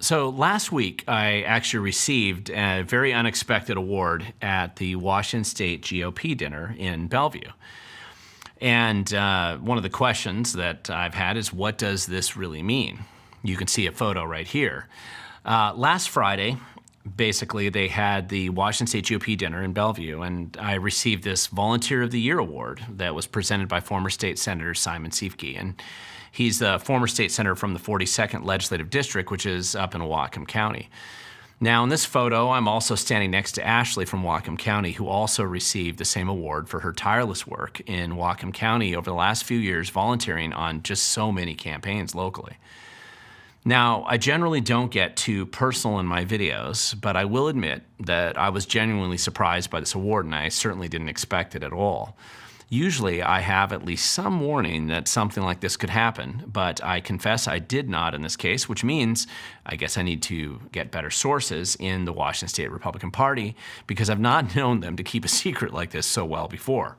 So last week, I actually received a very unexpected award at the Washington State GOP dinner in Bellevue. And one of the questions that I've had is, what does this really mean? You can see a photo right here. Last Friday, basically, they had the Washington State GOP dinner in Bellevue, and I received this Volunteer of the Year award that was presented by former state senator Simon Siefke. And he's the former state senator from the 42nd Legislative District, which is up in Whatcom County. Now, in this photo, I'm also standing next to Ashley from Whatcom County, who also received the same award for her tireless work in Whatcom County over the last few years, volunteering on just so many campaigns locally. Now, I generally don't get too personal in my videos, but I will admit that I was genuinely surprised by this award, and I certainly didn't expect it at all. Usually, I have at least some warning that something like this could happen, but I confess I did not in this case, which means I guess I need to get better sources in the Washington State Republican Party because I've not known them to keep a secret like this so well before.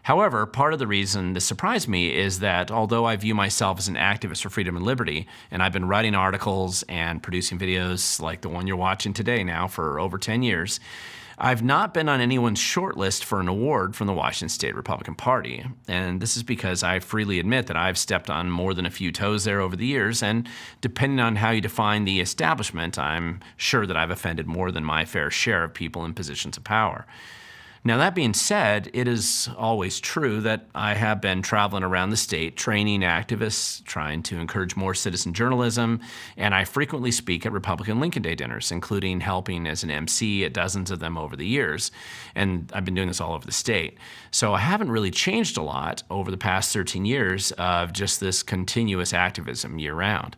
However, part of the reason this surprised me is that although I view myself as an activist for freedom and liberty, and I've been writing articles and producing videos like the one you're watching today now for over 10 years, I've not been on anyone's shortlist for an award from the Washington State Republican Party. And this is because I freely admit that I've stepped on more than a few toes there over the years, and depending on how you define the establishment, I'm sure that I've offended more than my fair share of people in positions of power. Now, that being said, it is always true that I have been traveling around the state training activists, trying to encourage more citizen journalism, and I frequently speak at Republican Lincoln Day dinners, including helping as an MC at dozens of them over the years. And I've been doing this all over the state. So I haven't really changed a lot over the past 13 years of just this continuous activism year-round.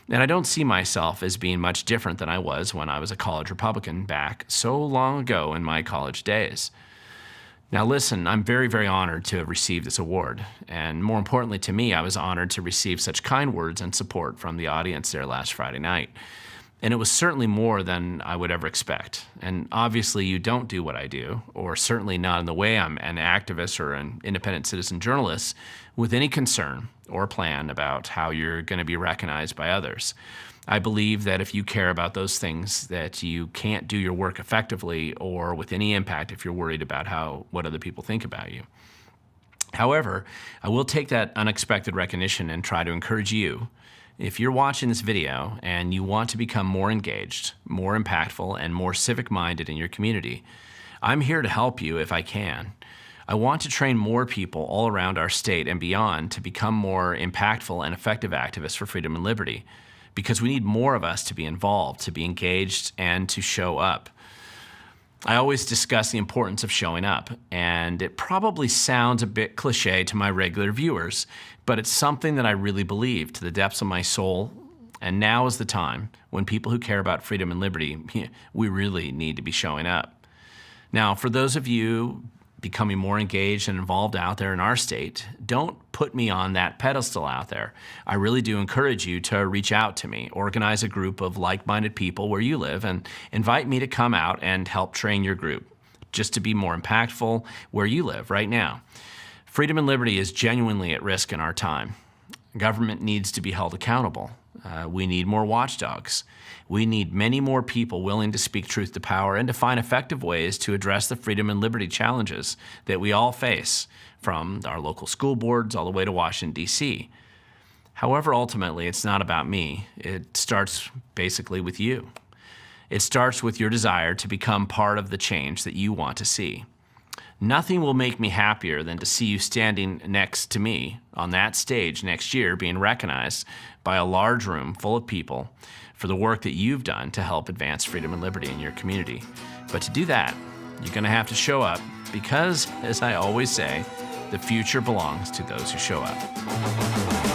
And I don't see myself as being much different than I was when I was a college Republican back so long ago in my college days. Now listen, I'm very, very honored to have received this award. And more importantly to me, I was honored to receive such kind words and support from the audience there last Friday night. And it was certainly more than I would ever expect. And obviously you don't do what I do, or certainly not in the way I'm an activist or an independent citizen journalist, with any concern or plan about how you're going to be recognized by others. I believe that if you care about those things, that you can't do your work effectively or with any impact if you're worried about what other people think about you. However, I will take that unexpected recognition and try to encourage you. If you're watching this video and you want to become more engaged, more impactful, and more civic-minded in your community, I'm here to help you if I can. I want to train more people all around our state and beyond to become more impactful and effective activists for freedom and liberty, because we need more of us to be involved, to be engaged, and to show up. I always discuss the importance of showing up, and it probably sounds a bit cliche to my regular viewers, but it's something that I really believe to the depths of my soul, and now is the time when people who care about freedom and liberty, we really need to be showing up. Now, for those of you becoming more engaged and involved out there in our state, don't put me on that pedestal out there. I really do encourage you to reach out to me, organize a group of like-minded people where you live, and invite me to come out and help train your group, just to be more impactful where you live right now. Freedom and liberty is genuinely at risk in our time. Government needs to be held accountable. We need more watchdogs. We need many more people willing to speak truth to power and to find effective ways to address the freedom and liberty challenges that we all face, from our local school boards all the way to Washington, D.C. However, ultimately, it's not about me. It starts basically with you. It starts with your desire to become part of the change that you want to see. Nothing will make me happier than to see you standing next to me on that stage next year, being recognized by a large room full of people for the work that you've done to help advance freedom and liberty in your community. But to do that, you're going to have to show up because, as I always say, the future belongs to those who show up.